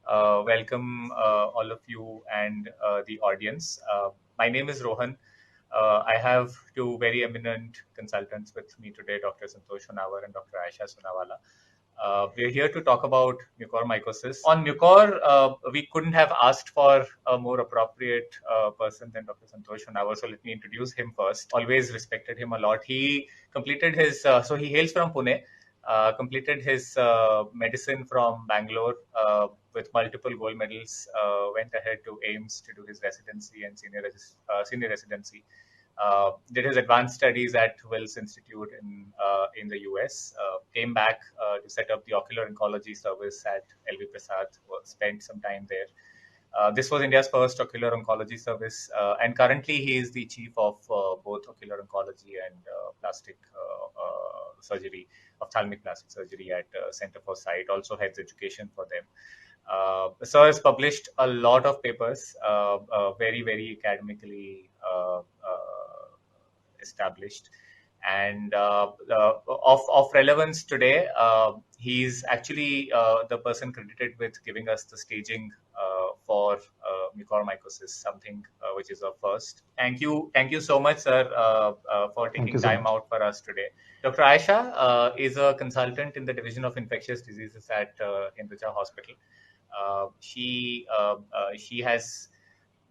Welcome all of you and the audience. My name is Rohan. I have two very eminent consultants with me today, Dr. Santosh Sonawar and Dr. Aisha Sonawala. We're here to talk about mucormycosis. On mucor, we couldn't have asked for a more appropriate person than Dr. Santosh Sonawar, so let me introduce him first. Always respected him a lot. He completed his, so he hails from Pune, completed his medicine from Bangalore with multiple gold medals, went ahead to AIIMS to do his residency and senior residency. Did his advanced studies at Wills Institute in the US. Came back to set up the ocular oncology service at LV Prasad. Spent some time there. This was India's first ocular oncology service, and currently he is the chief of both ocular oncology and plastic surgery, ophthalmic plastic surgery at Center for Sight. Also heads education for them. Sir has published a lot of papers, very academically established, and of relevance today. He's actually the person credited with giving us the staging for mucormycosis, something which is a first. Thank you so much, sir, for Thank taking you so time much. out for us today. Dr. Aisha is a consultant in the Division of Infectious Diseases at Hinduja Hospital. She has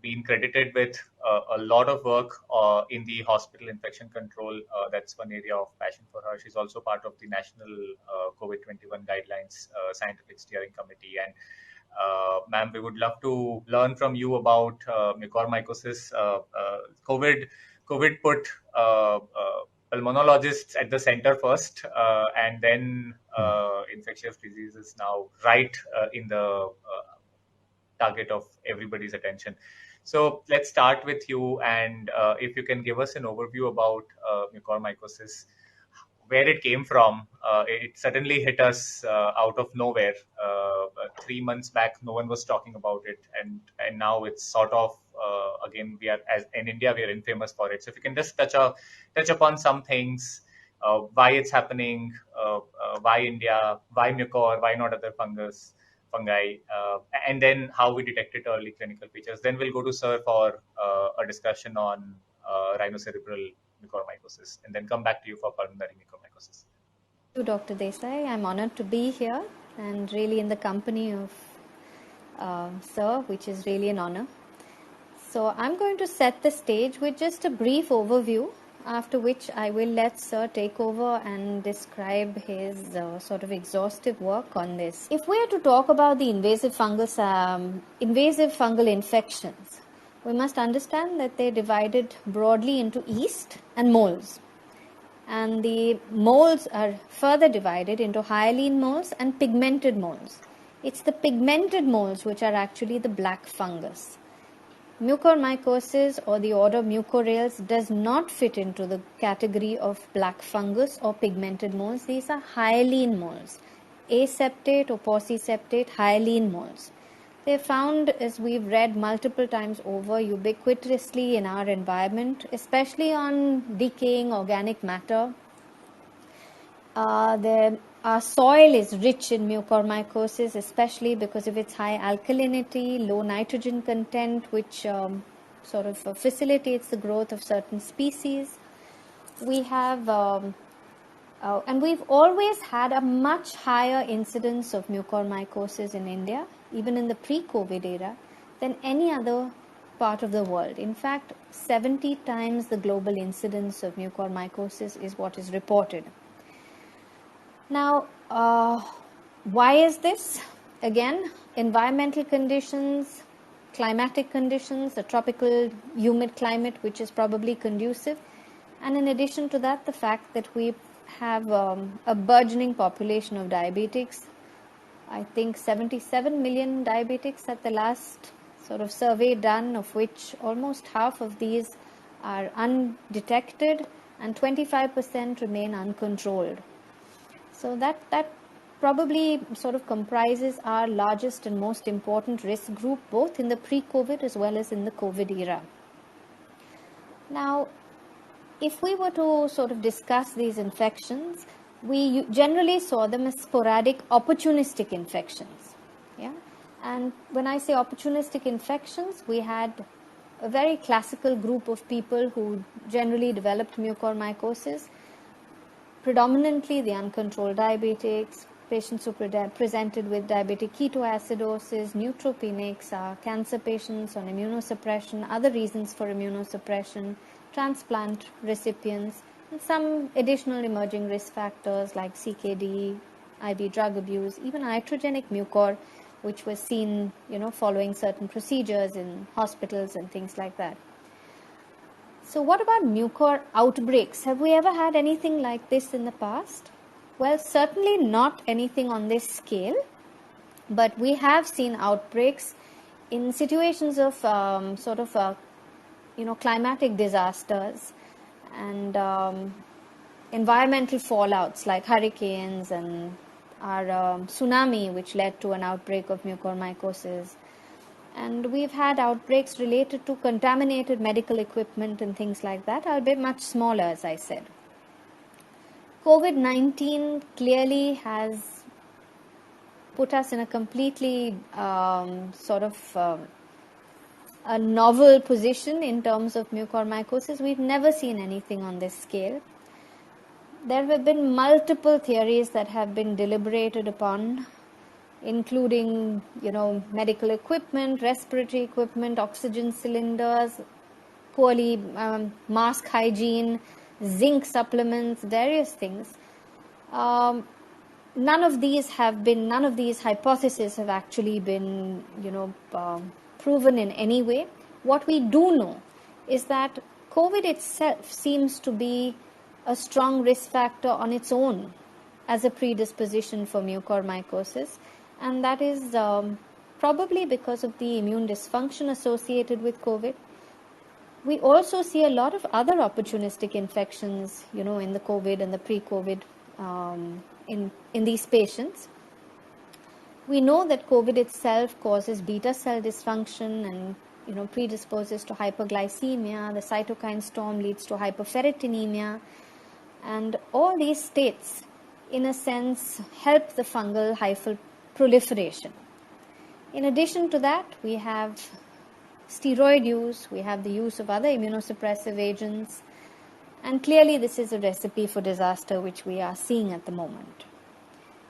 been credited with a lot of work in the hospital infection control. That's one area of passion for her. She's also part of the National COVID-21 Guidelines Scientific Steering Committee. And ma'am, we would love to learn from you about mucormycosis. COVID put pulmonologists at the center first, and then infectious diseases now right in the target of everybody's attention. So let's start with you, and if you can give us an overview about mucormycosis, where it came from. It suddenly hit us out of nowhere. 3 months back, no one was talking about it, and now it's sort of again, we are, as in India, we are infamous for it. So if you can just touch upon some things, why it's happening, why India, why mucor, why not other fungi, and then how we detected early clinical features. Then we'll go to Sir for a discussion on rhinocerebral mucormycosis, and then come back to you for pulmonary mucormycosis. Thank you, Dr. Desai. I'm honored to be here and really in the company of Sir, which is really an honor. So I'm going to set the stage with just a brief overview, after which I will let Sir take over and describe his sort of exhaustive work on this. If we are to talk about the invasive fungal infections, we must understand that they're divided broadly into yeast and molds. And the molds are further divided into hyaline molds and pigmented molds. It's the pigmented molds which are actually the black fungus. Mucormycosis, or the order Mucorales, does not fit into the category of black fungus or pigmented molds. These are hyaline molds, aseptate or pauciseptate hyaline molds. They're found, as we've read multiple times over, ubiquitously in our environment, especially on decaying organic matter. Our soil is rich in mucormycosis, especially because of its high alkalinity, low nitrogen content, which sort of facilitates the growth of certain species. We have, and we've always had a much higher incidence of mucormycosis in India, even in the pre-COVID era, than any other part of the world. In fact, 70 times the global incidence of mucormycosis is what is reported. Now, why is this? Again, environmental conditions, climatic conditions, a tropical humid climate which is probably conducive, and in addition to that, the fact that we have a burgeoning population of diabetics. I think 77 million diabetics at the last sort of survey done, of which almost half of these are undetected and 25% remain uncontrolled. So that probably sort of comprises our largest and most important risk group, both in the pre-COVID as well as in the COVID era. Now, if we were to sort of discuss these infections, we generally saw them as sporadic, opportunistic infections. Yeah? And when I say opportunistic infections, we had a very classical group of people who generally developed mucormycosis, predominantly the uncontrolled diabetics, patients who presented with diabetic ketoacidosis, neutropenics, cancer patients on immunosuppression, other reasons for immunosuppression, transplant recipients, and some additional emerging risk factors like CKD, IV drug abuse, even iatrogenic mucor, which was seen, following certain procedures in hospitals and things like that. So what about mucor outbreaks? Have we ever had anything like this in the past? Well, certainly not anything on this scale, but we have seen outbreaks in situations of climatic disasters and environmental fallouts like hurricanes and our tsunami, which led to an outbreak of mucormycosis. And we've had outbreaks related to contaminated medical equipment and things like that, albeit much smaller, as I said. COVID-19 clearly has put us in a completely a novel position in terms of mucormycosis. We've never seen anything on this scale. There have been multiple theories that have been deliberated upon, including, medical equipment, respiratory equipment, oxygen cylinders, poorly mask hygiene, zinc supplements, various things. None of these hypotheses have actually been, proven in any way. What we do know is that COVID itself seems to be a strong risk factor on its own as a predisposition for mucormycosis, and that is probably because of the immune dysfunction associated with COVID. We also see a lot of other opportunistic infections, in the COVID and the pre-COVID in these patients. We know that COVID itself causes beta cell dysfunction and predisposes to hyperglycemia. The cytokine storm leads to hyperferritinemia, and all these states, in a sense, help the fungal hyperproliferation. In addition to that, we have steroid use, we have the use of other immunosuppressive agents, and clearly this is a recipe for disaster which we are seeing at the moment.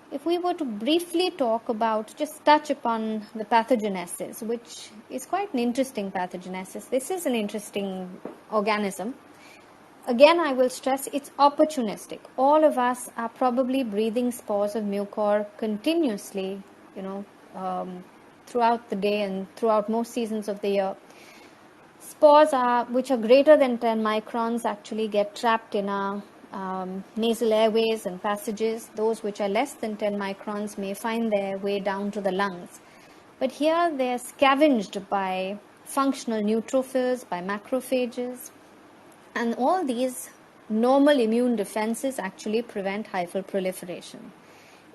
If we were to briefly just touch upon the pathogenesis, which is quite an interesting pathogenesis. This is an interesting organism. Again, I will stress it's opportunistic. All of us are probably breathing spores of mucor continuously, throughout the day and throughout most seasons of the year. Spores which are greater than 10 microns actually get trapped in our nasal airways and passages. Those which are less than 10 microns may find their way down to the lungs. But here they are scavenged by functional neutrophils, by macrophages, and all these normal immune defenses actually prevent hyperproliferation.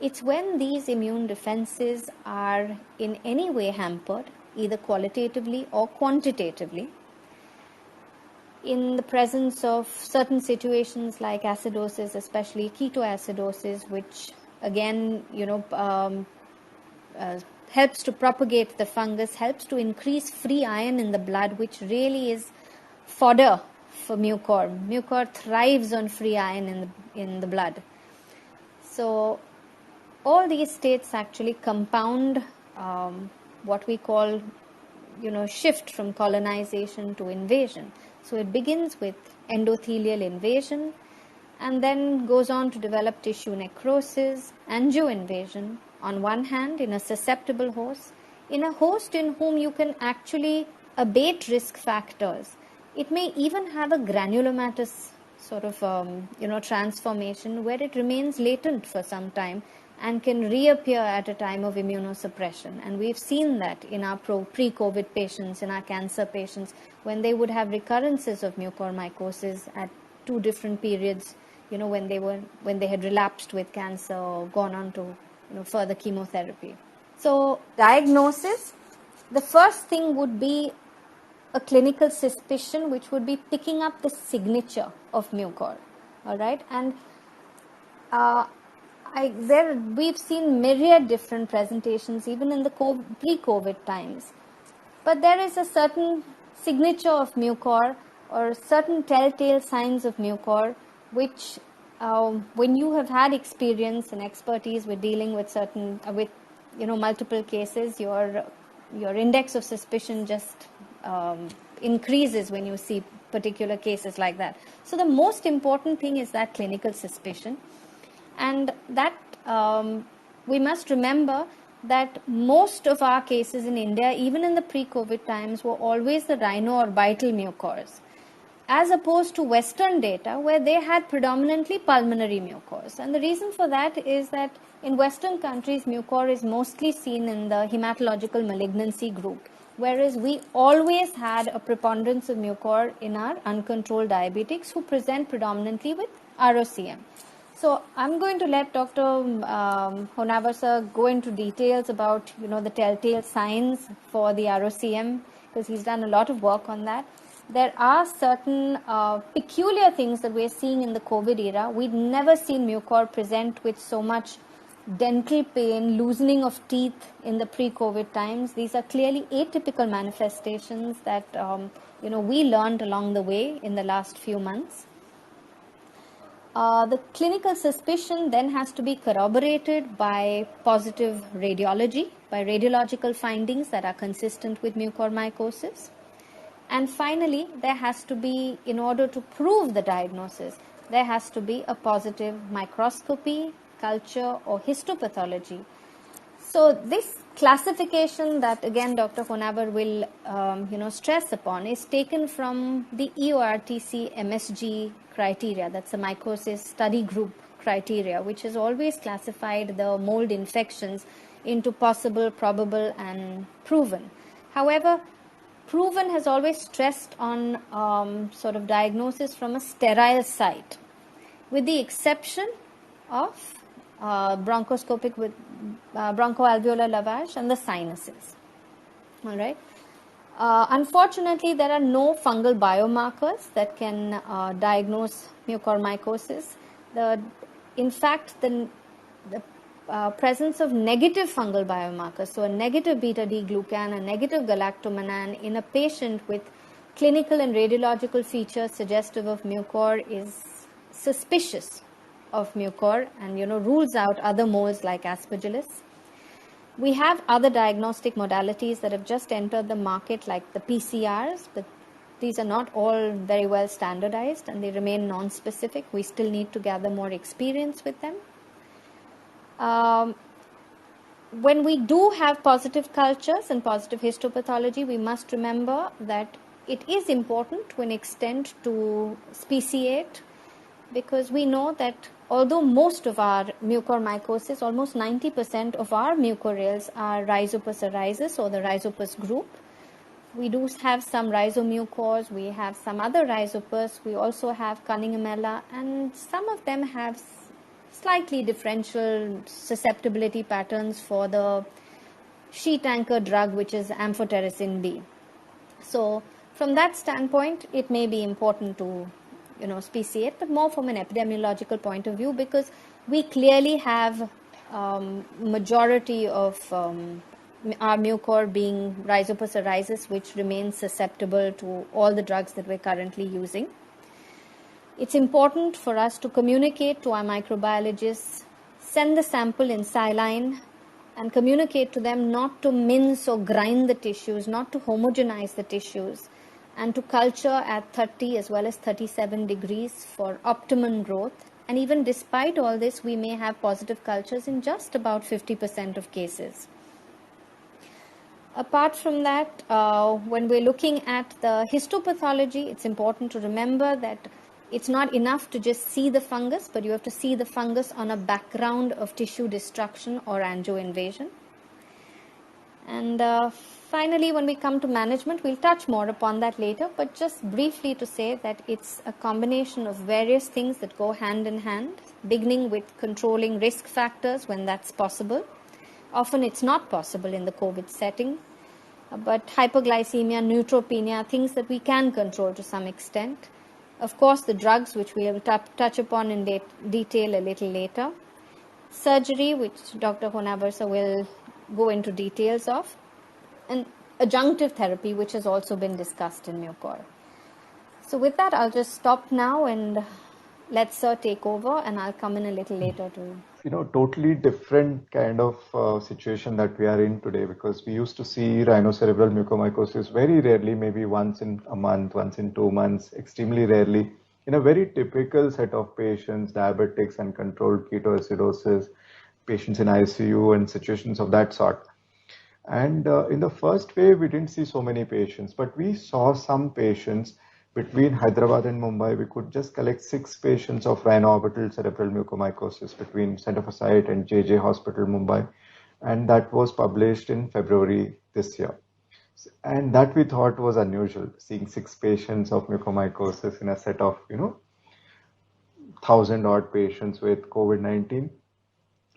It's when these immune defenses are in any way hampered, either qualitatively or quantitatively, in the presence of certain situations like acidosis, especially ketoacidosis, which again, helps to propagate the fungus, helps to increase free iron in the blood, which really is fodder for mucor. Mucor thrives on free iron in the blood. So all these states actually compound what we call, shift from colonization to invasion. So it begins with endothelial invasion and then goes on to develop tissue necrosis, angioinvasion on one hand in a susceptible host, in a host in whom you can actually abate risk factors. It may even have a granulomatous transformation where it remains latent for some time and can reappear at a time of immunosuppression. And we've seen that in our pre-COVID patients, in our cancer patients, when they would have recurrences of mucormycosis at two different periods, when they had relapsed with cancer or gone on to further chemotherapy. So diagnosis, the first thing would be a clinical suspicion, which would be picking up the signature of mucor. All right, and we've seen myriad different presentations even in the pre-COVID times. But there is a certain signature of Mucor or certain telltale signs of Mucor, which when you have had experience and expertise with dealing with multiple cases, your index of suspicion just increases when you see particular cases like that. So the most important thing is that clinical suspicion, and that we must remember that most of our cases in India, even in the pre-COVID times, were always the rhino or vital mucors, as opposed to Western data where they had predominantly pulmonary mucors. And the reason for that is that in Western countries, mucor is mostly seen in the hematological malignancy group, whereas we always had a preponderance of mucor in our uncontrolled diabetics who present predominantly with ROCM. So I'm going to let Dr. Honavar sir go into details about the telltale signs for the ROCM, because he's done a lot of work on that. There are certain peculiar things that we're seeing in the COVID era. We'd never seen mucor present with so much dental pain, loosening of teeth in the pre-COVID times. These are clearly atypical manifestations that we learned along the way in the last few months. The clinical suspicion then has to be corroborated by positive radiology, by radiological findings that are consistent with mucormycosis. And finally, there has to be, in order to prove the diagnosis, there has to be a positive microscopy, culture, or histopathology. So this classification that again Dr. Honavar will stress upon is taken from the EORTC MSG criteria. That's a mycosis study group criteria, which has always classified the mold infections into possible, probable, and proven. However, proven has always stressed on sort of diagnosis from a sterile site, with the exception of bronchoscopic with bronchoalveolar lavage and the sinuses. All right. Unfortunately, there are no fungal biomarkers that can diagnose mucormycosis. In fact, the presence of negative fungal biomarkers, so a negative beta-D-glucan, a negative galactomannan in a patient with clinical and radiological features suggestive of mucor is suspicious of mucor and rules out other molds like Aspergillus. We have other diagnostic modalities that have just entered the market, like the PCRs, but these are not all very well standardized and they remain non-specific. We still need to gather more experience with them. When we do have positive cultures and positive histopathology, we must remember that it is important to an extent to speciate, because we know that although most of our mucormycosis, almost 90% of our mucorales are Rhizopus oryzus or the Rhizopus group. We do have some rhizomucors, we have some other Rhizopus, we also have Cunninghamella, and some of them have slightly differential susceptibility patterns for the sheet anchor drug, which is amphotericin B. So from that standpoint, it may be important to speciate, but more from an epidemiological point of view, because we clearly have majority of our mucor being Rhizopus oryzus, which remains susceptible to all the drugs that we're currently using. It's important for us to communicate to our microbiologists, send the sample in saline, and communicate to them not to mince or grind the tissues, not to homogenize the tissues, and to culture at 30 as well as 37 degrees for optimum growth. And even despite all this, we may have positive cultures in just about 50% of cases. Apart from that, when we're looking at the histopathology, it's important to remember that it's not enough to just see the fungus, but you have to see the fungus on a background of tissue destruction or angioinvasion. And finally, when we come to management, we'll touch more upon that later, but just briefly to say that it's a combination of various things that go hand in hand, beginning with controlling risk factors when that's possible. Often it's not possible in the COVID setting, but hypoglycemia, neutropenia, things that we can control to some extent. Of course, the drugs, which we will touch upon in detail a little later. surgery, which Dr. Honavarsa will go into details of, and adjunctive therapy, which has also been discussed in Mucor. So with that, I'll just stop now and let Sir take over, and I'll come in a little later to. Totally different kind of situation that we are in today, because we used to see rhinocerebral mucormycosis very rarely, maybe once in a month, once in 2 months, extremely rarely, in a very typical set of patients, diabetics, uncontrolled ketoacidosis, patients in ICU and situations of that sort. And in the first wave, we didn't see so many patients, but we saw some patients between Hyderabad and Mumbai. We could just collect 6 patients of rhinoorbital cerebral mucormycosis between Center for Sight and JJ Hospital, Mumbai. And that was published in February this year. And that we thought was unusual, seeing 6 patients of mucormycosis in a set of, 1,000 odd patients with COVID-19.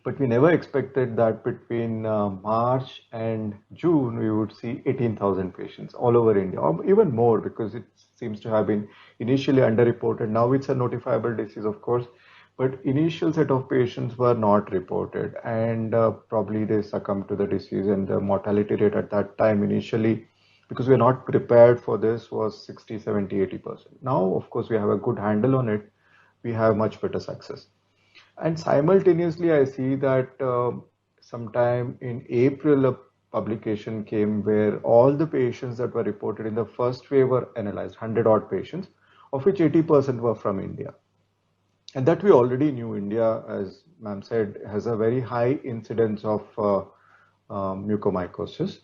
But we never expected that between March and June, we would see 18,000 patients all over India, or even more, because it seems to have been initially underreported. Now it's a notifiable disease, of course, but initial set of patients were not reported, and probably they succumbed to the disease, and the mortality rate at that time initially, because we're not prepared for this, was 60, 70, 80%. Now, of course, we have a good handle on it. We have much better success. And simultaneously, I see that sometime in April, a publication came where all the patients that were reported in the first wave were analyzed, 100 odd patients, of which 80% were from India. And that we already knew. India, as ma'am said, has a very high incidence of mucormycosis,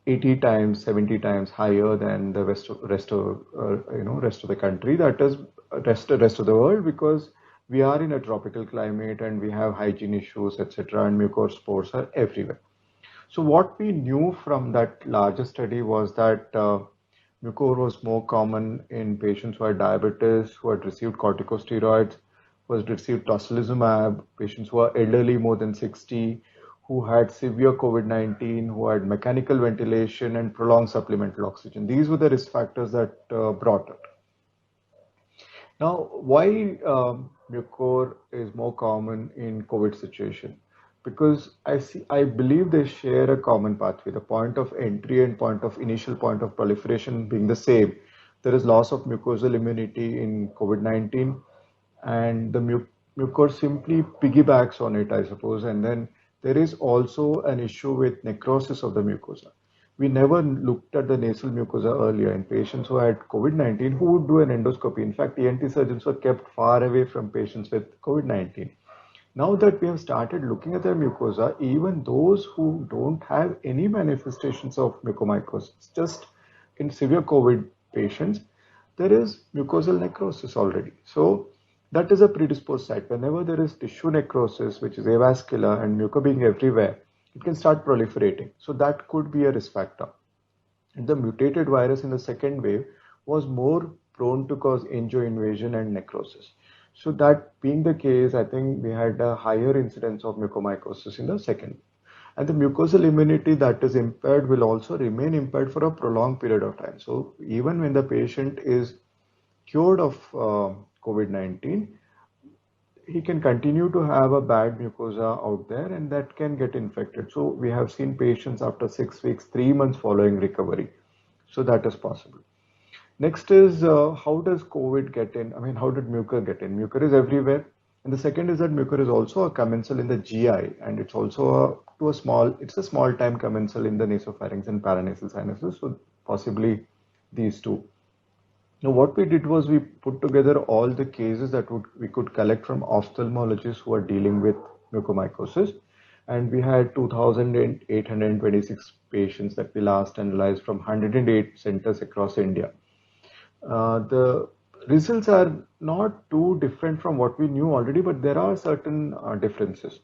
80 times, 70 times higher than the rest of the country, that is rest of the world, because we are in a tropical climate and we have hygiene issues, etc., and mucor spores are everywhere. So what we knew from that larger study was that mucor was more common in patients who had diabetes, who had received corticosteroids, who had received tocilizumab, patients who are elderly, more than 60, who had severe COVID-19, who had mechanical ventilation and prolonged supplemental oxygen. These were the risk factors that brought it. Now, why mucor is more common in COVID situation? Because I believe they share a common pathway, the point of entry and initial point of proliferation being the same. There is loss of mucosal immunity in COVID-19, and the mucor simply piggybacks on it, I suppose. And then there is also an issue with necrosis of the mucosa. We never looked at the nasal mucosa earlier in patients who had COVID-19 who would do an endoscopy. In fact, ENT surgeons were kept far away from patients with COVID-19. Now that we have started looking at their mucosa, even those who don't have any manifestations of mucormycosis, just in severe COVID patients, there is mucosal necrosis already. So that is a predisposed site. Whenever there is tissue necrosis, which is avascular and mucor being everywhere, it can start proliferating. So that could be a risk factor. And the mutated virus in the second wave was more prone to cause angioinvasion and necrosis. So that being the case, I think we had a higher incidence of mucormycosis in the second. And the mucosal immunity that is impaired will also remain impaired for a prolonged period of time. So even when the patient is cured of COVID-19, he can continue to have a bad mucosa out there, and that can get infected. So we have seen patients after 6 weeks, 3 months following recovery. So that is possible. Next is how does COVID get in? I mean, how did mucor get in? Mucor is everywhere. And the second is that mucor is also a commensal in the GI, and it's also a small time commensal in the nasopharynx and paranasal sinuses. So possibly these two. Now, what we did was we put together all the cases that we could collect from ophthalmologists who are dealing with mucormycosis. And we had 2,826 patients that we last analyzed from 108 centers across India. The results are not too different from what we knew already, but there are certain differences,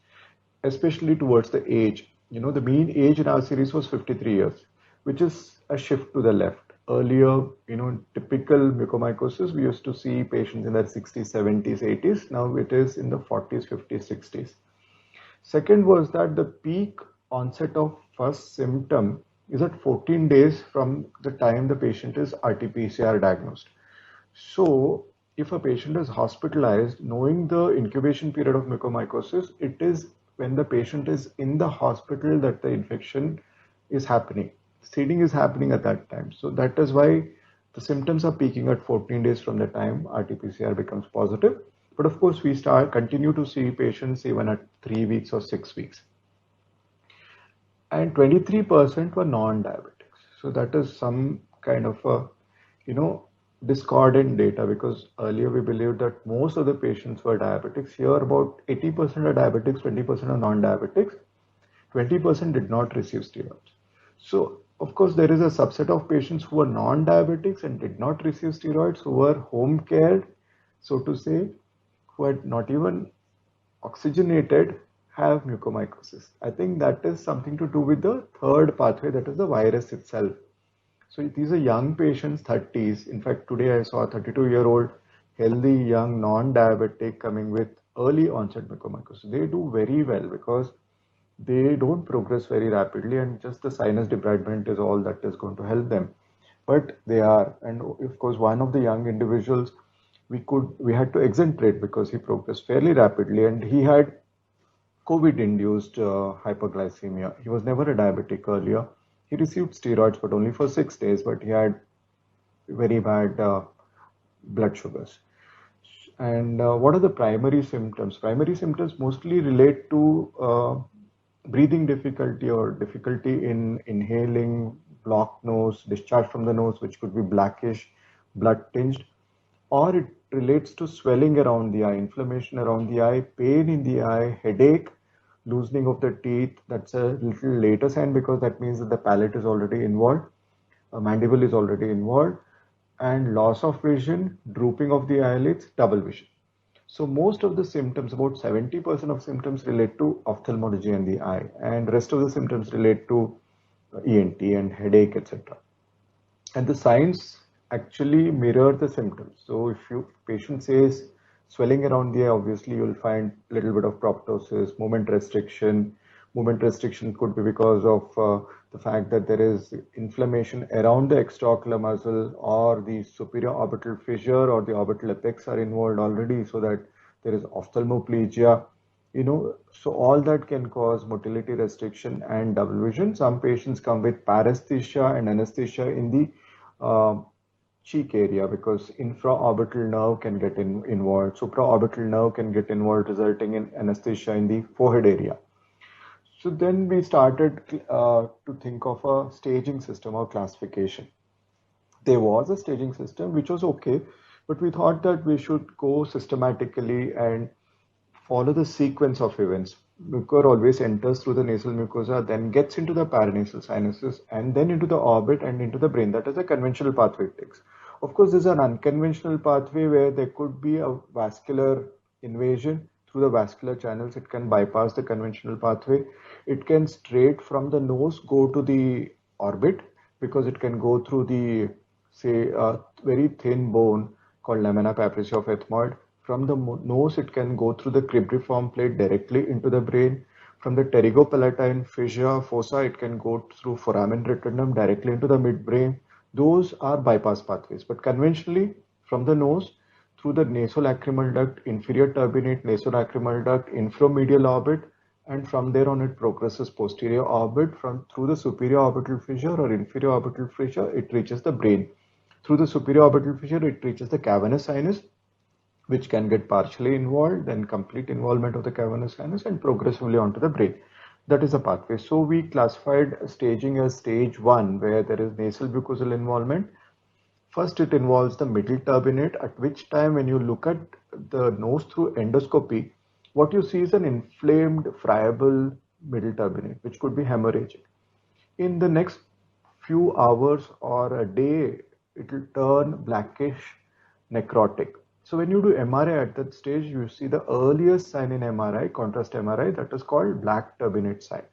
especially towards the age. The mean age in our series was 53 years, which is a shift to the left. Earlier, typical mucormycosis, we used to see patients in their 60s, 70s, 80s. Now it is in the 40s, 50s, 60s. Second was that the peak onset of first symptom is at 14 days from the time the patient is RT-PCR diagnosed. So if a patient is hospitalized, knowing the incubation period of mucormycosis, it is when the patient is in the hospital that the infection is happening. Seeding is happening at that time. So that is why the symptoms are peaking at 14 days from the time RT-PCR becomes positive. But of course, we continue to see patients even at 3 weeks or 6 weeks. And 23% were non-diabetics. So that is some kind of a, discordant data, because earlier we believed that most of the patients were diabetics. Here about 80% are diabetics, 20% are non-diabetics, 20% did not receive steroids. So of course there is a subset of patients who were non-diabetics and did not receive steroids, who were home cared, so to say, who had not even oxygenated, have mucormycosis. I think that is something to do with the third pathway, that is the virus itself. So these are young patients, 30s. In fact, today I saw a 32-year-old healthy, young, non-diabetic coming with early onset mucormycosis. They do very well because they don't progress very rapidly, and just the sinus debridement is all that is going to help them. But they are, and of course, one of the young individuals we had to exenterate because he progressed fairly rapidly, and he had COVID-induced hyperglycemia. He was never a diabetic earlier. He received steroids, but only for 6 days, but he had very bad blood sugars. And what are the primary symptoms? Primary symptoms mostly relate to breathing difficulty or difficulty in inhaling, blocked nose, discharge from the nose, which could be blackish, blood tinged, or it relates to swelling around the eye, inflammation around the eye, pain in the eye, headache, loosening of the teeth. That's a little later sign because that means that the palate is already involved, mandible is already involved, and loss of vision, drooping of the eyelids, double vision. So most of the symptoms, about 70% of symptoms relate to ophthalmology and the eye, and rest of the symptoms relate to ENT and headache, etc. And the signs actually mirror the symptoms. So if your patient says swelling around the eye, obviously you'll find a little bit of proptosis, movement restriction. Movement restriction could be because of the fact that there is inflammation around the extraocular muscle, or the superior orbital fissure or the orbital apex are involved already, so that there is ophthalmoplegia. So all that can cause motility restriction and double vision. Some patients come with paresthesia and anesthesia in the cheek area because infraorbital nerve can get involved. Supraorbital nerve can get involved, resulting in anesthesia in the forehead area. So then we started to think of a staging system or classification. There was a staging system which was okay, but we thought that we should go systematically and follow the sequence of events. Mucor always enters through the nasal mucosa, then gets into the paranasal sinuses, and then into the orbit and into the brain. That is a conventional pathway it takes. Of course, there's an unconventional pathway where there could be a vascular invasion through the vascular channels. It can bypass the conventional pathway. It can straight from the nose go to the orbit because it can go through the, say, very thin bone called lamina paprica of ethmoid. From the nose, it can go through the cribriform plate directly into the brain. From the pterygopalatine fissure fossa, it can go through foramen retinum directly into the midbrain. Those are bypass pathways. But conventionally, from the nose, through the nasolacrimal duct, inferior turbinate nasolacrimal duct, inframedial orbit, and from there on it progresses posterior orbit. Through the superior orbital fissure or inferior orbital fissure, it reaches the brain. Through the superior orbital fissure, it reaches the cavernous sinus, which can get partially involved, then complete involvement of the cavernous sinus, and progressively onto the brain. That is the pathway. So we classified staging as stage 1, where there is nasal mucosal involvement. First, it involves the middle turbinate, at which time when you look at the nose through endoscopy, what you see is an inflamed, friable middle turbinate, which could be hemorrhagic. In the next few hours or a day, it will turn blackish, necrotic. So when you do MRI at that stage, you see the earliest sign in MRI, contrast MRI, that is called black turbinate sign.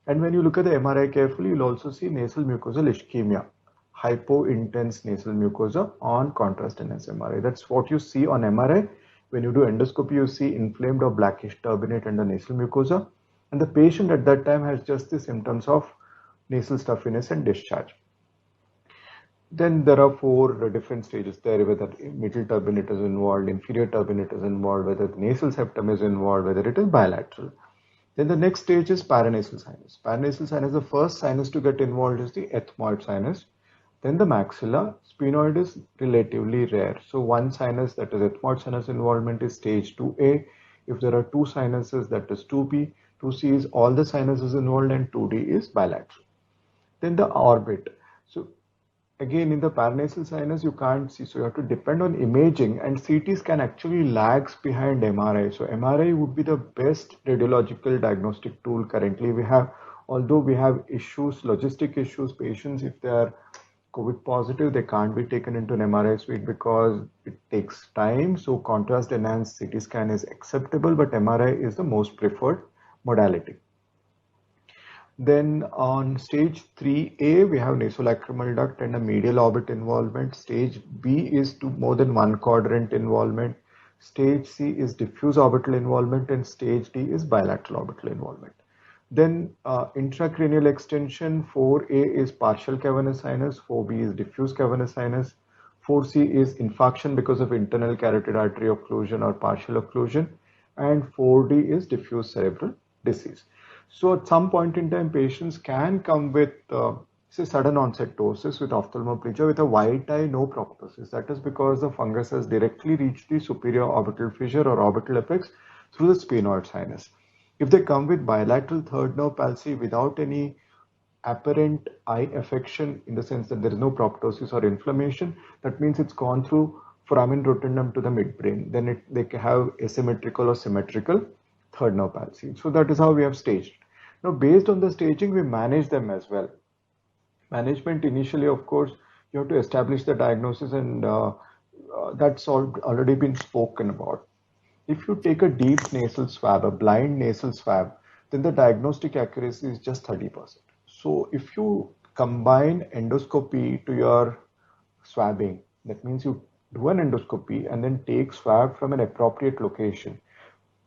And when you look at the MRI carefully, you'll also see nasal mucosal ischemia, hypo-intense nasal mucosa on contrast NS-MRI. That's what you see on MRI. When you do endoscopy, you see inflamed or blackish turbinate and the nasal mucosa. And the patient at that time has just the symptoms of nasal stuffiness and discharge. Then there are four different stages there, whether middle turbinate is involved, inferior turbinate is involved, whether the nasal septum is involved, whether it is bilateral. Then the next stage is paranasal sinus. Paranasal sinus, the first sinus to get involved is the ethmoid sinus. Then the maxilla. Sphenoid is relatively rare. So one sinus, that is ethmoid sinus involvement, is stage 2A. If there are two sinuses, that is 2B. 2C is all the sinuses involved, and 2D is bilateral. Then the orbit. So again, in the paranasal sinus, you can't see, so you have to depend on imaging, and CT scan actually lags behind MRI. So MRI would be the best radiological diagnostic tool currently we have. Although we have issues, logistic issues, patients, if they are COVID positive, they can't be taken into an MRI suite because it takes time. So contrast enhanced CT scan is acceptable, but MRI is the most preferred modality. Then on stage 3A, we have nasolacrimal duct and a medial orbit involvement. Stage B is to more than one quadrant involvement. Stage C is diffuse orbital involvement, and stage D is bilateral orbital involvement. Then intracranial extension, 4A is partial cavernous sinus, 4B is diffuse cavernous sinus, 4C is infarction because of internal carotid artery occlusion or partial occlusion, and 4D is diffuse cerebral disease. So at some point in time, patients can come with say sudden onset ptosis with ophthalmoplegia with a white eye, no proptosis. That is because the fungus has directly reached the superior orbital fissure or orbital apex through the sphenoid sinus. If they come with bilateral third nerve palsy without any apparent eye affection, in the sense that there is no proptosis or inflammation, that means it's gone through foramen rotundum to the midbrain. Then they can have asymmetrical or symmetrical third nerve palsy. So that is how we have staged. Now, based on the staging, we manage them as well. Management initially, of course, you have to establish the diagnosis, and that's already been spoken about. If you take a deep nasal swab, a blind nasal swab, then the diagnostic accuracy is just 30%. So if you combine endoscopy to your swabbing, that means you do an endoscopy and then take swab from an appropriate location.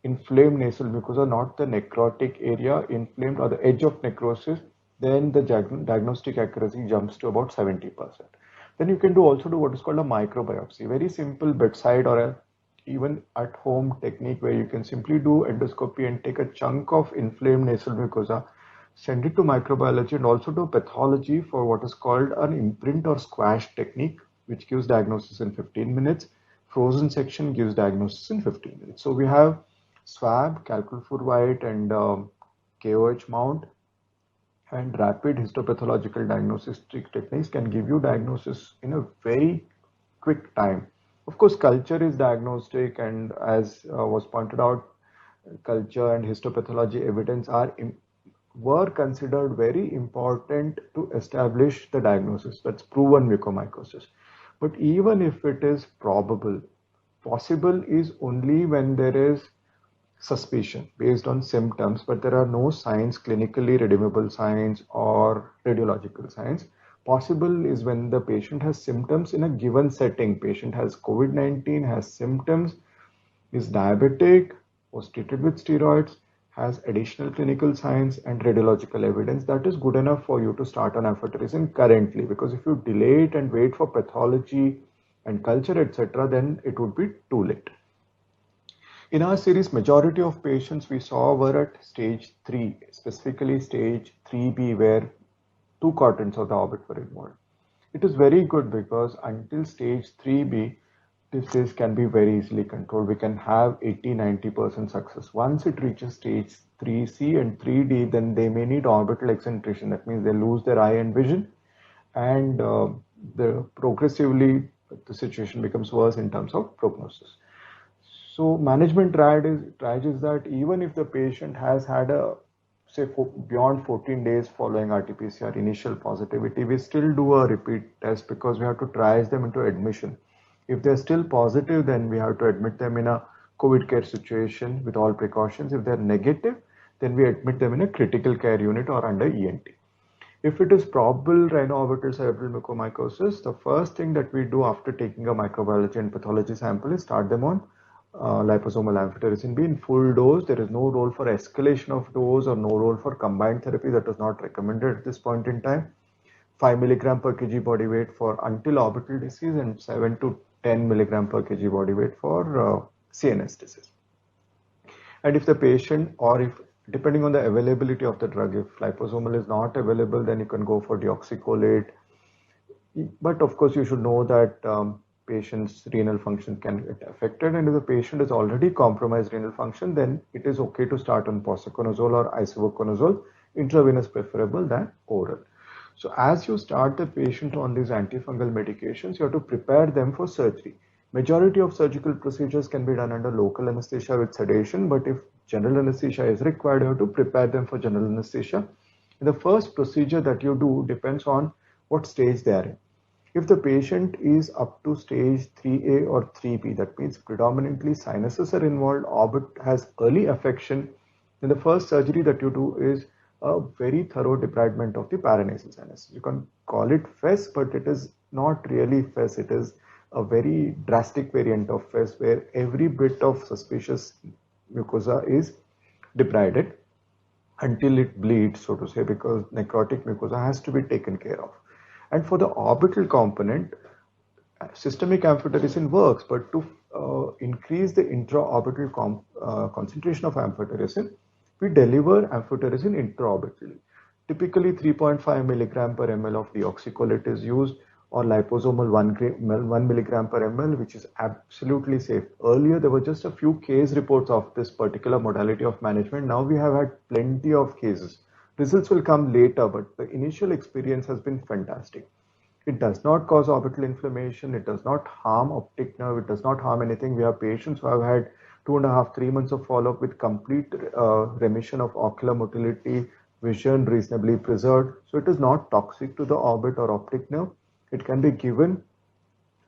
Inflamed nasal mucosa, not the necrotic area, inflamed or the edge of necrosis, then the diagnostic accuracy jumps to about 70%. Then you can also do what is called a microbiopsy, very simple bedside or even at home technique where you can simply do endoscopy and take a chunk of inflamed nasal mucosa, send it to microbiology, and also do pathology for what is called an imprint or squash technique, which gives diagnosis in 15 minutes. Frozen section gives diagnosis in 15 minutes. So we have swab, calculus white, and KOH mount, and rapid histopathological diagnosis techniques can give you diagnosis in a very quick time. Of course, culture is diagnostic, and as was pointed out, culture and histopathology evidence were considered very important to establish the diagnosis. That's proven mucormycosis. But even if it is probable, possible is only when there is suspicion based on symptoms, but there are no signs, clinically redeemable signs or radiological signs. Possible is when the patient has symptoms in a given setting. Patient has COVID-19, has symptoms, is diabetic, was treated with steroids, has additional clinical signs and radiological evidence. That is good enough for you to start on amphotericin currently, because if you delay it and wait for pathology and culture, etc., then it would be too late. In our series, majority of patients we saw were at stage 3, specifically stage 3B, where 2 quadrants of the orbit were involved. It is very good because until stage 3B, disease can be very easily controlled. We can have 80-90% success. Once it reaches stage 3C and 3D, then they may need orbital exentration. That means they lose their eye and vision, and progressively the situation becomes worse in terms of prognosis. So management triage is that even if the patient has had beyond 14 days following RT-PCR initial positivity, we still do a repeat test because we have to triage them into admission. If they're still positive, then we have to admit them in a COVID care situation with all precautions. If they're negative, then we admit them in a critical care unit or under ENT. If it is probable rhino-orbital cerebral mucormycosis, the first thing that we do after taking a microbiology and pathology sample is start them on liposomal amphotericin B in full dose. There is no role for escalation of dose or no role for combined therapy. That is not recommended at this point in time. 5 milligram per kg body weight for until orbital disease and 7 to 10 milligram per kg body weight for CNS disease. And if the patient, or if depending on the availability of the drug, if liposomal is not available, then you can go for deoxycholate. But of course, you should know that patient's renal function can get affected, and if the patient is already compromised renal function, then it is okay to start on posaconazole or isavuconazole, intravenous preferable than oral. So as you start the patient on these antifungal medications, you have to prepare them for surgery. Majority of surgical procedures can be done under local anesthesia with sedation, but if general anesthesia is required, you have to prepare them for general anesthesia. The first procedure that you do depends on what stage they are in. If the patient is up to stage 3A or 3B, that means predominantly sinuses are involved, orbit has early affection, then the first surgery that you do is a very thorough debridement of the paranasal sinus. You can call it FES, but it is not really FES. It is a very drastic variant of FES where every bit of suspicious mucosa is debrided until it bleeds, so to say, because necrotic mucosa has to be taken care of. And for the orbital component, systemic amphotericin works, but to increase the intraorbital concentration of amphotericin, we deliver amphotericin intraorbitally. Typically 3.5 milligram per ml of deoxycholate is used, or liposomal 1 milligram per ml, which is absolutely safe. Earlier, there were just a few case reports of this particular modality of management. Now we have had plenty of cases. Results will come later, but the initial experience has been fantastic. It does not cause orbital inflammation. It does not harm optic nerve. It does not harm anything. We have patients who have had 2.5, 3 months of follow-up with complete remission of ocular motility, vision reasonably preserved. So it is not toxic to the orbit or optic nerve. It can be given.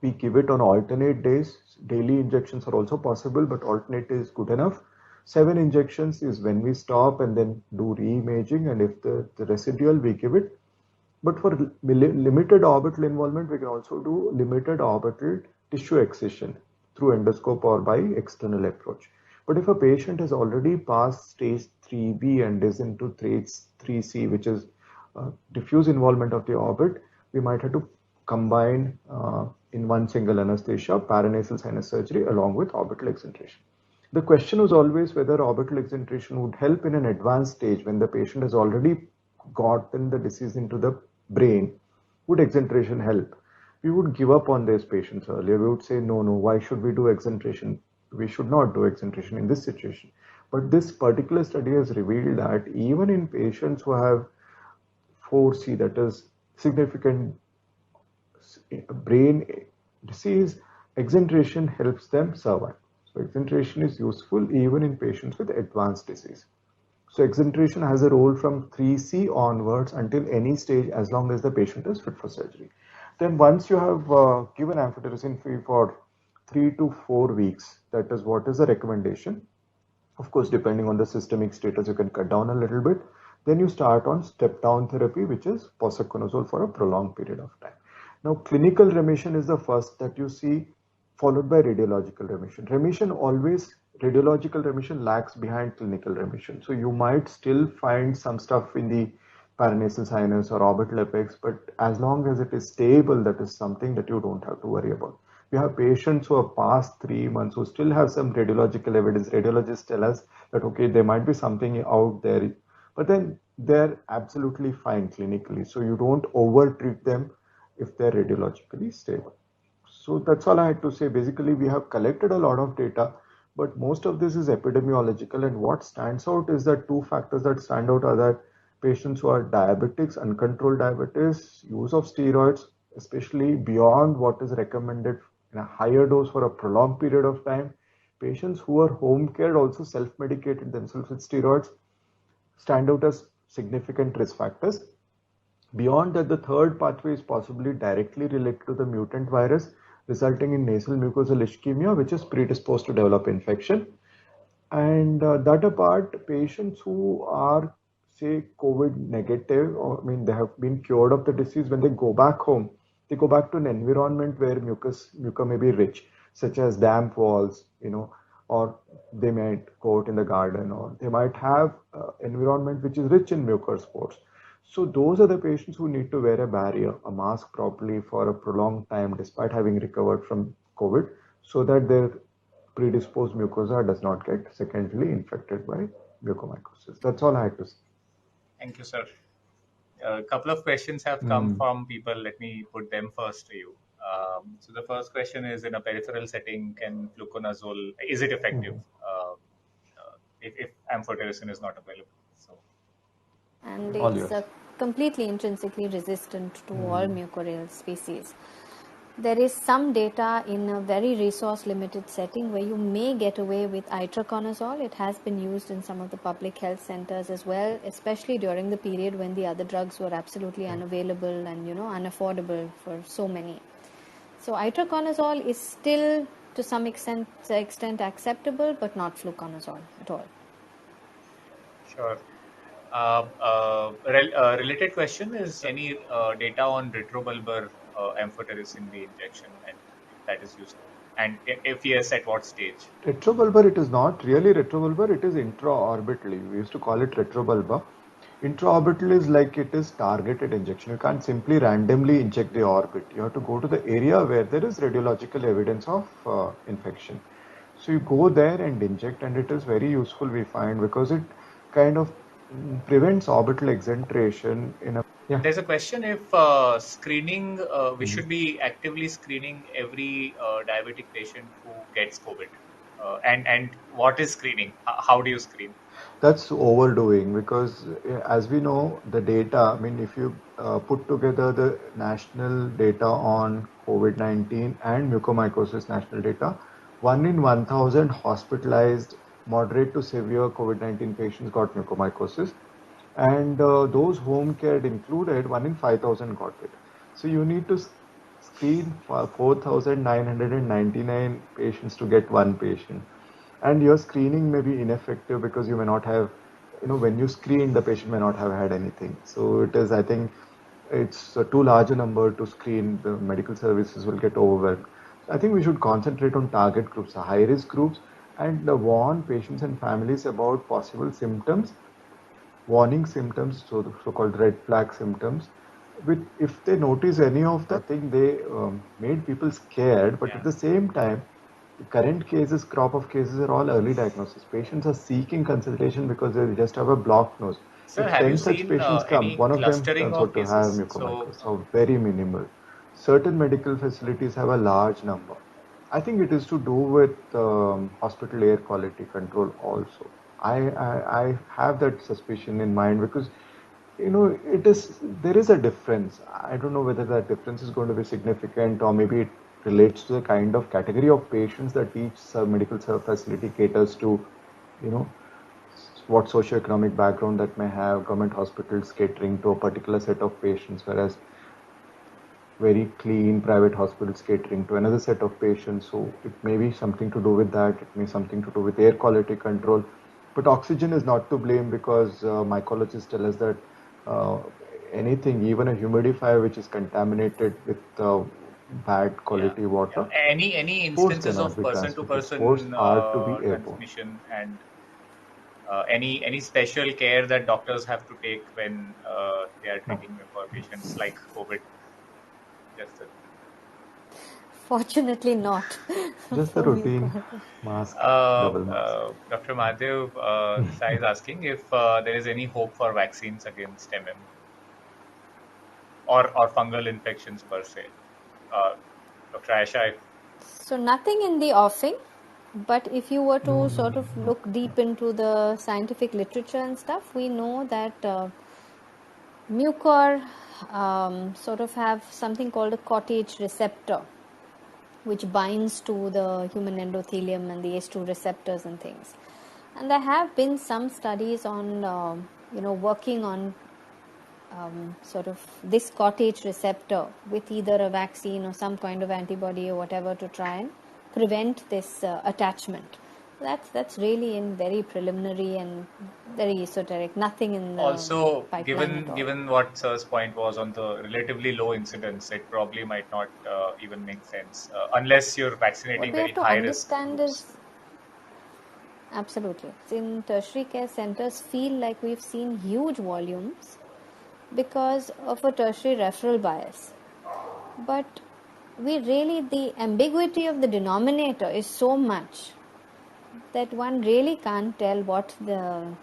We give it on alternate days. Daily injections are also possible, but alternate day is good enough. 7 injections is when we stop and then do re-imaging, and if the residual, we give it. But for limited orbital involvement, we can also do limited orbital tissue excision through endoscope or by external approach. But if a patient has already passed stage 3B and is into stage 3C, which is diffuse involvement of the orbit, we might have to combine in one single anesthesia paranasal sinus surgery along with orbital exentration. The question was always whether orbital exentration would help in an advanced stage when the patient has already gotten the disease into the brain. Would exentration help? We would give up on these patients earlier. We would say, no, why should we do exentration? We should not do exentration in this situation. But this particular study has revealed that even in patients who have 4C, that is significant brain disease, exentration helps them survive. So exentration is useful even in patients with advanced disease. So exentration has a role from 3C onwards until any stage, as long as the patient is fit for surgery. Then once you have given amphotericin free for 3 to 4 weeks, that is what is the recommendation. Of course, depending on the systemic status, you can cut down a little bit. Then you start on step down therapy, which is posaconazole for a prolonged period of time. Now, clinical remission is the first that you see, followed by radiological remission. Radiological remission lags behind clinical remission. So you might still find some stuff in the paranasal sinus or orbital apex, but as long as it is stable, that is something that you don't have to worry about. We have patients who have passed 3 months who still have some radiological evidence. Radiologists tell us that, okay, there might be something out there, but then they're absolutely fine clinically. So you don't over treat them if they're radiologically stable. So that's all I had to say. Basically, we have collected a lot of data, but most of this is epidemiological. And what stands out is that 2 factors that stand out are that patients who are diabetics, uncontrolled diabetes, use of steroids, especially beyond what is recommended in a higher dose for a prolonged period of time. Patients who are home cared, also self-medicated themselves with steroids, stand out as significant risk factors. Beyond that, the third pathway is possibly directly related to the mutant virus, resulting in nasal mucosal ischemia, which is predisposed to develop infection. And that apart, patients who are, say, COVID negative, or they have been cured of the disease, when they go back home, they go back to an environment where mucus may be rich, such as damp walls, or they might go out in the garden, or they might have environment which is rich in mucor spores. So those are the patients who need to wear a barrier, a mask properly for a prolonged time despite having recovered from COVID, so that their predisposed mucosa does not get secondly infected by mucormycosis. That's all I had to say. Thank you, sir. A couple of questions have come from people. Let me put them first to you. So the first question is, in a peripheral setting, can fluconazole, is it effective if amphotericin is not available? So, And All it's yours. completely intrinsically resistant to all mucorales species. There is some data in a very resource limited setting where you may get away with itraconazole. It has been used in some of the public health centers as well, especially during the period when the other drugs were absolutely unavailable and unaffordable for so many. So itraconazole is still to some extent acceptable, but not fluconazole at all. sure. Related question is, any data on retrobulbar amphotericin B injection, and if that is useful, and if yes, at what stage? Retrobulbar, it is not really retrobulbar, it is intraorbitally. We used to call it retrobulbar. Intraorbital is like it is targeted injection. You can't simply randomly inject the orbit. You have to go to the area where there is radiological evidence of infection. So you go there and inject, and it is very useful, we find, because it kind of prevents orbital exentration in a There's a question if screening, we should be actively screening every diabetic patient who gets COVID. And what is screening? How do you screen? That's overdoing, because as we know, the data, I mean, if you put together the national data on COVID-19 and mucormycosis national data, 1 in 1,000 hospitalized moderate to severe COVID-19 patients got mucormycosis, and those home cared included, 1 in 5,000 got it. So you need to screen for 4,999 patients to get one patient, and your screening may be ineffective because you may not have, when you screen, the patient may not have had anything. So it is, I think, it's too large a number to screen. The medical services will get overwhelmed. So I think we should concentrate on target groups, the high risk groups, and warn patients and families about possible symptoms, warning symptoms, so the so-called red flag symptoms. If they notice any of that, I think they made people scared, but at the same time, the current cases, crop of cases are all early diagnosis. Patients are seeking consultation because they just have a blocked nose. Sir, If have you 10 such seen patients come, any one of them clustering turns out of to have cases? So, mucormycosis, so very minimal. Certain medical facilities have a large number. I think it is to do with hospital air quality control also. I have that suspicion in mind, because there is a difference. I don't know whether that difference is going to be significant, or maybe it relates to the kind of category of patients that each medical facility caters to, you know, what socioeconomic background that may have. Government hospitals catering to a particular set of patients, whereas very clean private hospitals catering to another set of patients. So it may be something to do with that. It may be something to do with air quality control. But oxygen is not to blame, because mycologists tell us that uh, anything, even a humidifier which is contaminated with bad quality water, any spores instances cannot of be person to transmitted. Spores person are to be airborne. transmission, and any special care that doctors have to take when they are No, treating for patients like COVID? Just Fortunately not. just the For routine mucor. mask, double mask. Dr. Madhav Desai is asking if there is any hope for vaccines against MM or fungal infections per se. Uh, Dr. Aisha, So nothing in the offing, but if you were to sort of look deep into the scientific literature and stuff, we know that mucor sort of have something called a cottage receptor, which binds to the human endothelium and the ACE2 receptors and things. And there have been some studies on, working on sort of this cottage receptor with either a vaccine or some kind of antibody or whatever to try and prevent this attachment. That's really in very preliminary and very esoteric. Nothing in the also pipeline at given all. given what Sir's point was on the relatively low incidence, it probably might not even make sense unless you're What vaccinating we very have to high risk understand groups. is absolutely in tertiary care centers feel like we've seen huge volumes, because of a tertiary referral bias. But the ambiguity of the denominator is so much that one really can't tell what the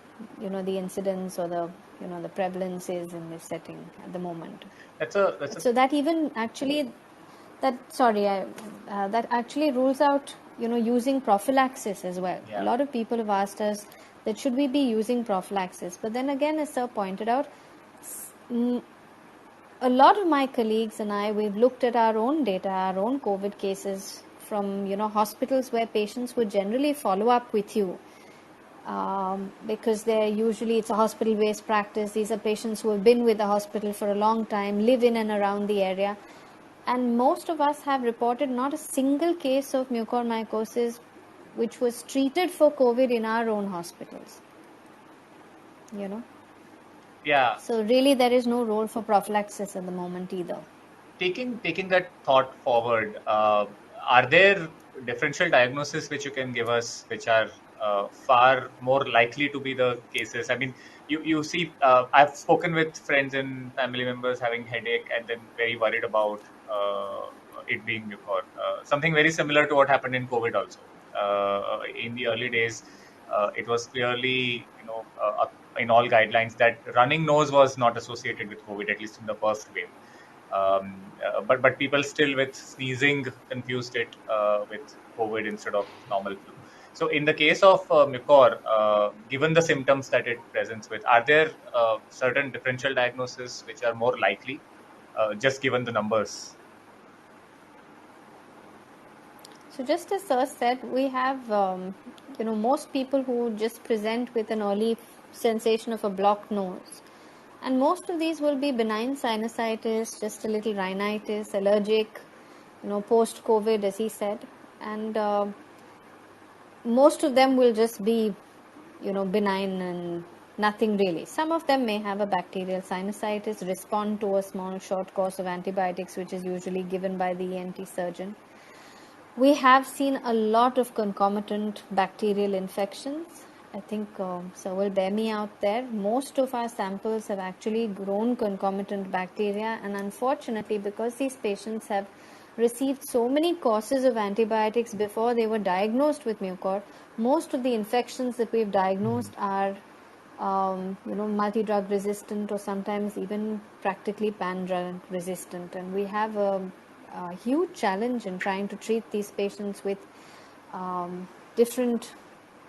incidence or the prevalence is in this setting at the moment. So that even actually that actually rules out using prophylaxis as well. Yeah. A lot of people have asked us that should we be using prophylaxis, but then again, as sir pointed out, a lot of my colleagues and we've looked at our own data, our own COVID cases from hospitals where patients would generally follow up with you, because it's a hospital-based practice. These are patients who have been with the hospital for a long time, live in and around the area, and most of us have reported not a single case of mucormycosis which was treated for COVID in our own hospitals. Yeah. So really, there is no role for prophylaxis at the moment either. Taking that thought forward, are there differential diagnoses which you can give us which are far more likely to be the cases? I mean, you see, I've spoken with friends and family members having headache and then very worried about it being mucor. Something very similar to what happened in COVID also. In the early days, it was clearly, in all guidelines that running nose was not associated with COVID, at least in the first wave. But people still with sneezing confused it with COVID instead of normal flu. So in the case of mucor, given the symptoms that it presents with, are there certain differential diagnoses which are more likely, just given the numbers? So just as sir said, we have most people who just present with an early sensation of a blocked nose, and most of these will be benign sinusitis, just a little rhinitis, allergic, post COVID, as he said, and most of them will just be benign and nothing really. Some of them may have a bacterial sinusitis, respond to a small short course of antibiotics, which is usually given by the ENT surgeon. We have seen a lot of concomitant bacterial infections. I think sir will bear me out there. Most of our samples have actually grown concomitant bacteria, and unfortunately, because these patients have received so many courses of antibiotics before they were diagnosed with mucor, most of the infections that we've diagnosed are multi-drug resistant, or sometimes even practically pan-drug resistant, and we have a huge challenge in trying to treat these patients with different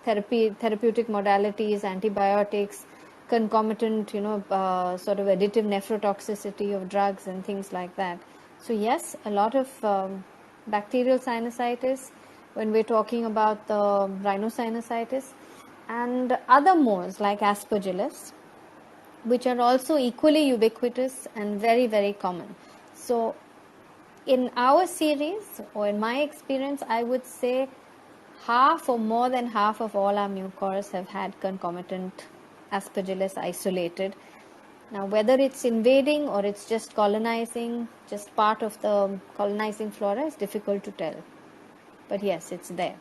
therapeutic modalities, antibiotics, concomitant, sort of additive nephrotoxicity of drugs and things like that. So yes, a lot of bacterial sinusitis when we're talking about the rhinosinusitis, and other moles like Aspergillus, which are also equally ubiquitous and very, very common. So in our series, or in my experience, I would say half or more than half of all our mucors have had concomitant Aspergillus isolated. Now, whether it's invading or it's just colonizing, just part of the colonizing flora, is difficult to tell. But yes, it's there.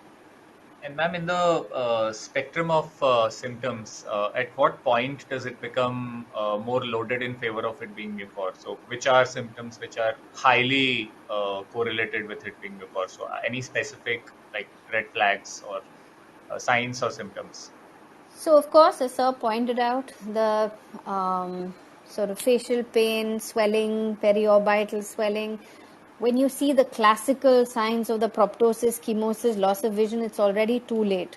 And ma'am, in the spectrum of symptoms, at what point does it become more loaded in favor of it being mucor? So which are symptoms which are highly correlated with it being mucor? So any specific like red flags or signs or symptoms? So of course, as sir pointed out, the sort of facial pain, swelling, periorbital swelling. When you see the classical signs of the proptosis, chemosis, loss of vision, it's already too late.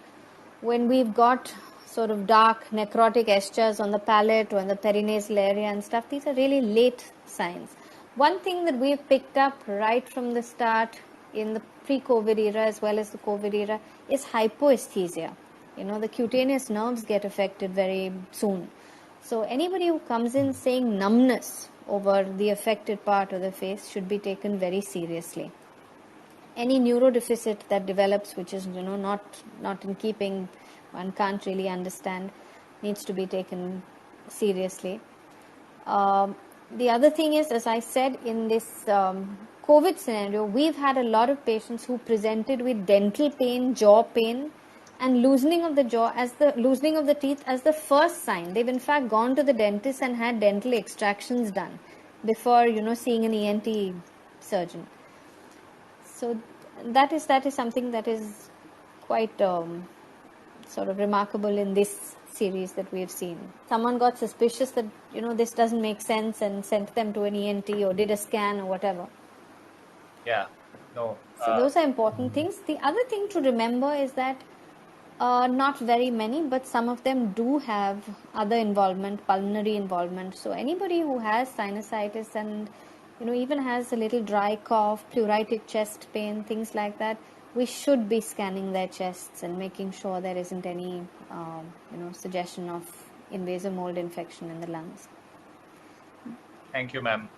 When we've got sort of dark necrotic eschars on the palate or in the perinasal area and stuff, these are really late signs. One thing that we've picked up right from the start in the pre-COVID era as well as the COVID era is hypoesthesia. The cutaneous nerves get affected very soon. So anybody who comes in saying numbness over the affected part of the face should be taken very seriously. Any neurodeficit that develops, which is not in keeping, one can't really understand, needs to be taken seriously. The other thing is, as I said, in this COVID scenario, we've had a lot of patients who presented with dental pain, jaw pain, and loosening of the jaw as the loosening of the teeth as the first sign. They've in fact gone to the dentist and had dental extractions done before seeing an ENT surgeon. So that is something that is quite sort of remarkable in this series that we have seen. Someone got suspicious that this doesn't make sense and sent them to an ENT or did a scan or whatever. Yeah, no. So those are important things. The other thing to remember is that not very many, but some of them do have other involvement, pulmonary involvement. So anybody who has sinusitis and even has a little dry cough, pleuritic chest pain, things like that, we should be scanning their chests and making sure there isn't any suggestion of invasive mold infection in the lungs. Thank you, ma'am.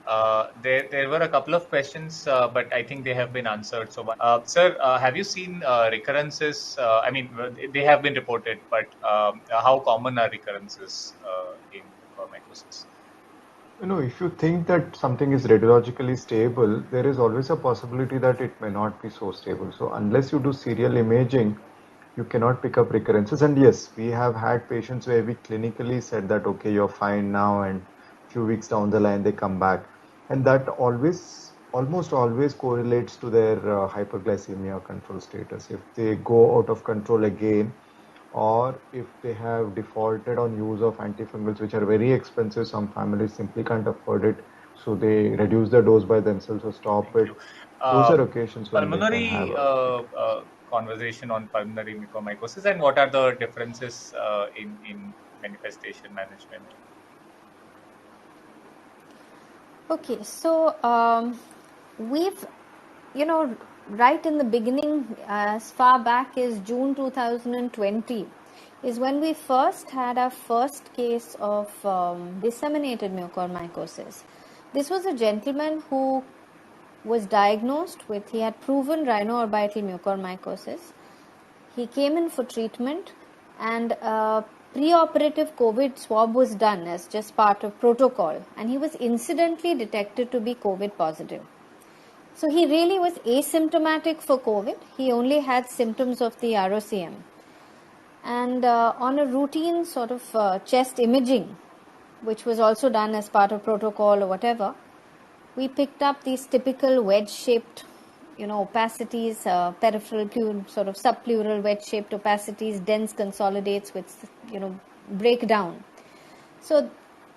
There were a couple of questions, but I think they have been answered. So, sir, have you seen recurrences? I mean, they have been reported, but how common are recurrences in mucormycosis? If you think that something is radiologically stable, there is always a possibility that it may not be so stable. So unless you do serial imaging, you cannot pick up recurrences. And yes, we have had patients where we clinically said that, okay, you're fine now, and a few weeks down the line, they come back. And that almost always correlates to their hyperglycemia control status. If they go out of control again, or if they have defaulted on use of antifungals, which are very expensive, some families simply can't afford it, so they reduce the dose by themselves or stop it. Those are occasions when they can have Pulmonary conversation on pulmonary mucormycosis, and what are the differences in manifestation management? Okay, so we've, right in the beginning, as far back as June 2020, is when we first had our first case of disseminated mucormycosis. This was a gentleman who was diagnosed with, he had proven rhinoorbital mucormycosis. He came in for treatment, and preoperative COVID swab was done as just part of protocol, and he was incidentally detected to be COVID positive. So he really was asymptomatic for COVID. He only had symptoms of the ROCM. And on a routine sort of chest imaging, which was also done as part of protocol or whatever, we picked up these typical wedge-shaped, opacities, peripheral, sort of subpleural wedge-shaped opacities, dense consolidates with, breakdown. So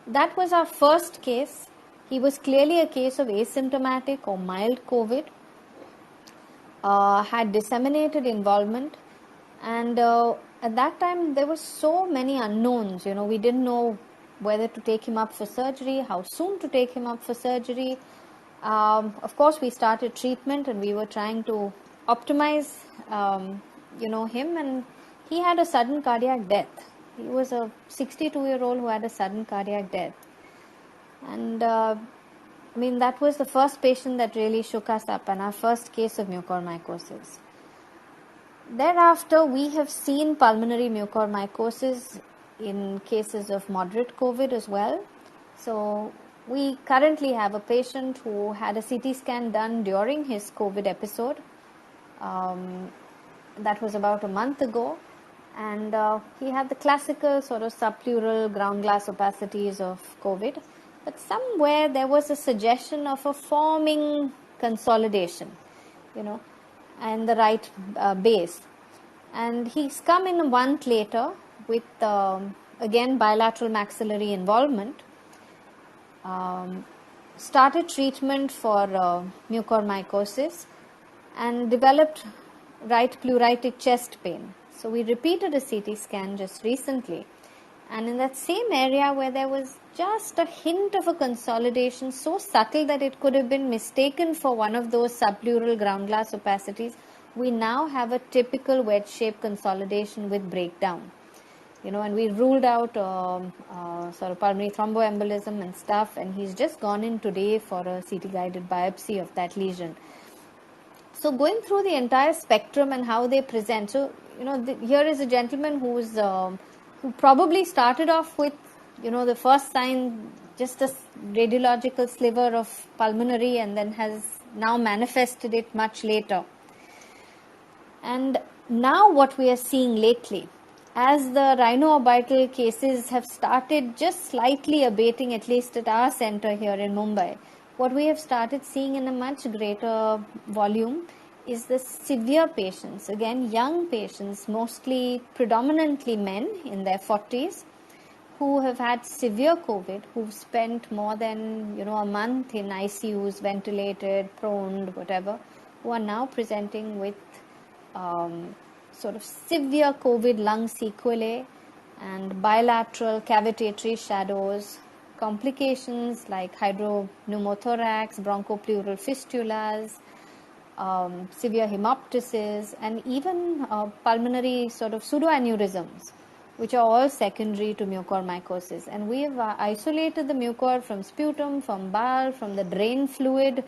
that was our first case. He was clearly a case of asymptomatic or mild COVID, had disseminated involvement, and at that time there were so many unknowns. We didn't know whether to take him up for surgery, how soon to take him up for surgery. Of course, we started treatment and we were trying to optimize, him, and he had a sudden cardiac death. He was a 62-year-old who had a sudden cardiac death. And that was the first patient that really shook us up, and our first case of mucormycosis. Thereafter, we have seen pulmonary mucormycosis in cases of moderate COVID as well. So we currently have a patient who had a CT scan done during his COVID episode. That was about a month ago, and he had the classical sort of subpleural ground glass opacities of COVID, but somewhere there was a suggestion of a forming consolidation, and the right base. And he's come in a month later with again bilateral maxillary involvement, started treatment for mucormycosis, and developed right pleuritic chest pain. So we repeated a CT scan just recently, and in that same area where there was just a hint of a consolidation, so subtle that it could have been mistaken for one of those subpleural ground glass opacities, we now have a typical wedge-shaped consolidation with breakdown. And we ruled out sort of pulmonary thromboembolism and stuff, and he's just gone in today for a CT-guided biopsy of that lesion. So going through the entire spectrum and how they present, so here is a gentleman who probably started off with the first sign, just a radiological sliver of pulmonary, and then has now manifested it much later. And Now what we are seeing lately, as the rhinoorbital cases have started just slightly abating, at least at our center here in Mumbai, what we have started seeing in a much greater volume is the severe patients, again young patients, mostly predominantly men in their 40s, who have had severe COVID, who've spent more than a month in ICUs, ventilated, proned, whatever, who are now presenting with sort of severe COVID lung sequelae and bilateral cavitatory shadows, complications like hydropneumothorax, bronchopleural fistulas, severe hemoptysis, and even pulmonary sort of pseudoaneurysms, which are all secondary to mucormycosis. And we have isolated the mucor from sputum, from bile, from the drain fluid,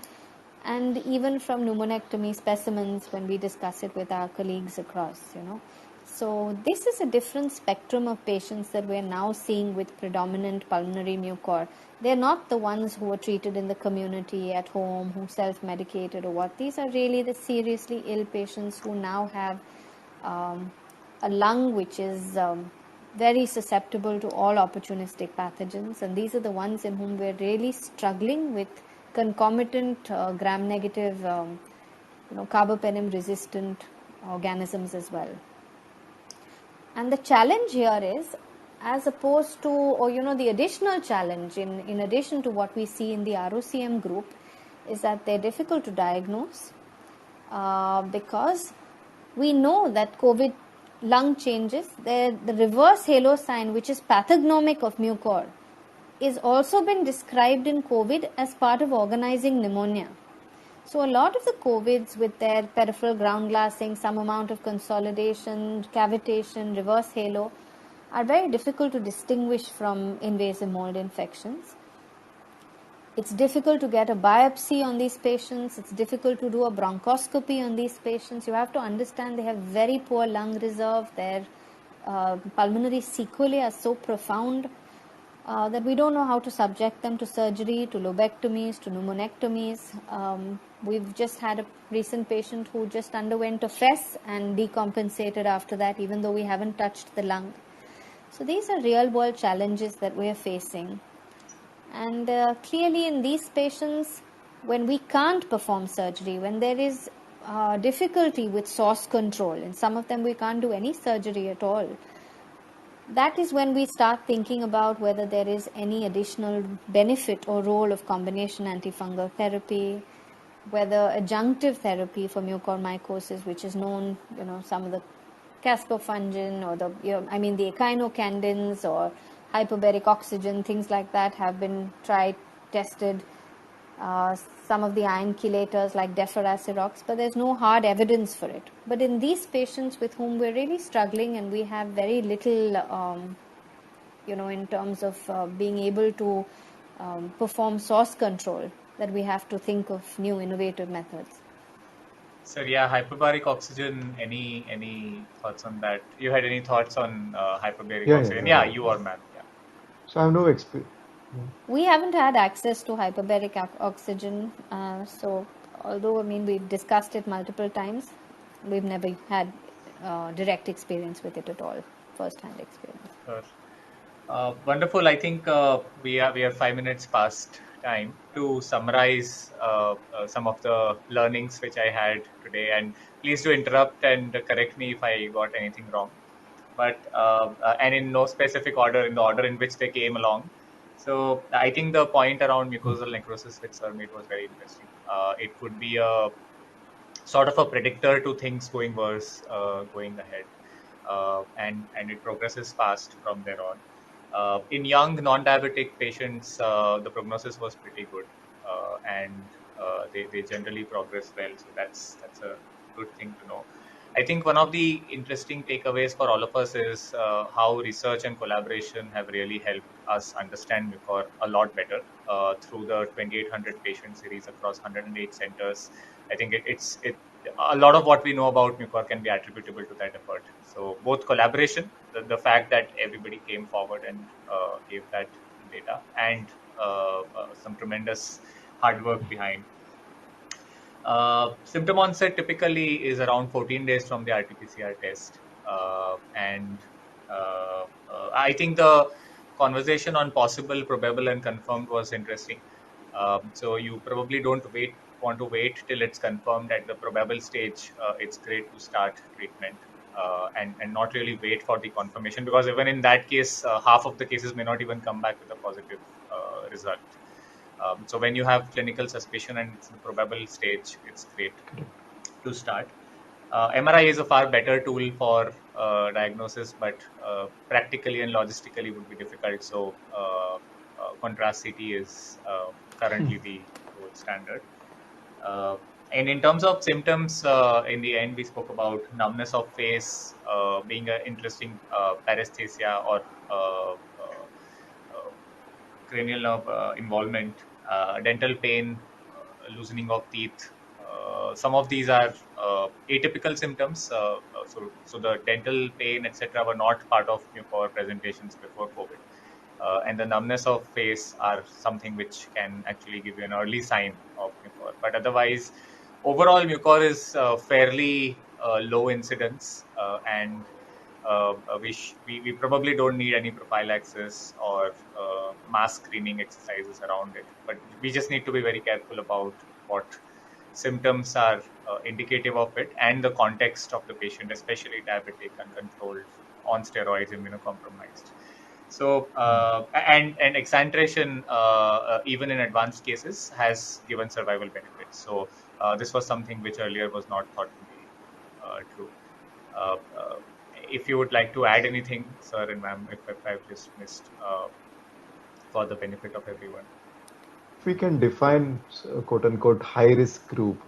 and even from pneumonectomy specimens when we discuss it with our colleagues across. So this is a different spectrum of patients that we're now seeing with predominant pulmonary mucor. They're not the ones who are treated in the community at home, who self-medicated or what. These are really the seriously ill patients who now have a lung which is very susceptible to all opportunistic pathogens, and these are the ones in whom we're really struggling with concomitant gram-negative, carbapenem resistant organisms as well. And the challenge here is, as opposed to, or the additional challenge in addition to what we see in the ROCM group, is that they're difficult to diagnose because we know that COVID lung changes, the reverse halo sign, which is pathognomic of mucor, is also been described in COVID as part of organizing pneumonia. So a lot of the COVIDs with their peripheral ground glassing, some amount of consolidation, cavitation, reverse halo, are very difficult to distinguish from invasive mold infections. It's difficult to get a biopsy on these patients. It's difficult to do a bronchoscopy on these patients. You have to understand they have very poor lung reserve. Their pulmonary sequelae are so profound that we don't know how to subject them to surgery, to lobectomies, to pneumonectomies. We've just had a recent patient who just underwent a FES and decompensated after that, even though we haven't touched the lung. So these are real world challenges that we are facing. And clearly in these patients, when we can't perform surgery, when there is difficulty with source control, in some of them we can't do any surgery at all, that is when we start thinking about whether there is any additional benefit or role of combination antifungal therapy, whether adjunctive therapy for mucormycosis, which is known, some of the caspofungin or the echinocandins or hyperbaric oxygen, things like that have been tried, tested. Some of the iron chelators like deferasirox, but there's no hard evidence for it. But in these patients with whom we're really struggling and we have very little, in terms of being able to perform source control, that we have to think of new innovative methods. So yeah, hyperbaric oxygen. Any thoughts on that? You had any thoughts on hyperbaric oxygen? Yeah, you or ma'am. Yeah. So I have no experience. We haven't had access to hyperbaric oxygen, so although we've discussed it multiple times, we've never had direct experience with it at all, first-hand experience. Sure. Wonderful. I think we are 5 minutes past time to summarize some of the learnings which I had today. And please do interrupt and correct me if I got anything wrong. But and in no specific order, in the order in which they came along. So I think the point around mucosal necrosis which sir made was very interesting. It could be a sort of a predictor to things going worse going ahead, and it progresses fast from there on. In young non-diabetic patients, the prognosis was pretty good, and they generally progress well. So that's a good thing to know. I think one of the interesting takeaways for all of us is how research and collaboration have really helped us understand mucor a lot better through the 2800 patient series across 108 centers. I think a lot of what we know about mucor can be attributable to that effort. So both collaboration, the fact that everybody came forward and gave that data, and some tremendous hard work behind. Symptom onset typically is around 14 days from the RT-PCR test. And I think the conversation on possible, probable, and confirmed was interesting. So you probably don't want to wait till it's confirmed at the probable stage. It's great to start treatment and not really wait for the confirmation, because even in that case, half of the cases may not even come back with a positive result. So when you have clinical suspicion and it's in the probable stage, it's great to start. MRI is a far better tool for diagnosis, but practically and logistically would be difficult. So contrast CT is currently the gold standard. Uh, and in terms of symptoms, in the end, we spoke about numbness of face being an interesting paresthesia or cranial nerve involvement, dental pain, loosening of teeth. Some of these are atypical symptoms. So the dental pain, etc., were not part of mucor presentations before COVID. And the numbness of face are something which can actually give you an early sign of mucor. But otherwise, overall mucor is fairly low incidence, and we probably don't need any prophylaxis or mass screening exercises around it. But we just need to be very careful about what symptoms are indicative of it and the context of the patient, especially diabetic, uncontrolled, on steroids, immunocompromised. So and exandration, even in advanced cases, has given survival benefits. So this was something which earlier was not thought to be true. Uh, uh, if you would like to add anything, sir and ma'am, if I've just missed, for the benefit of everyone. If we can define quote unquote high risk group,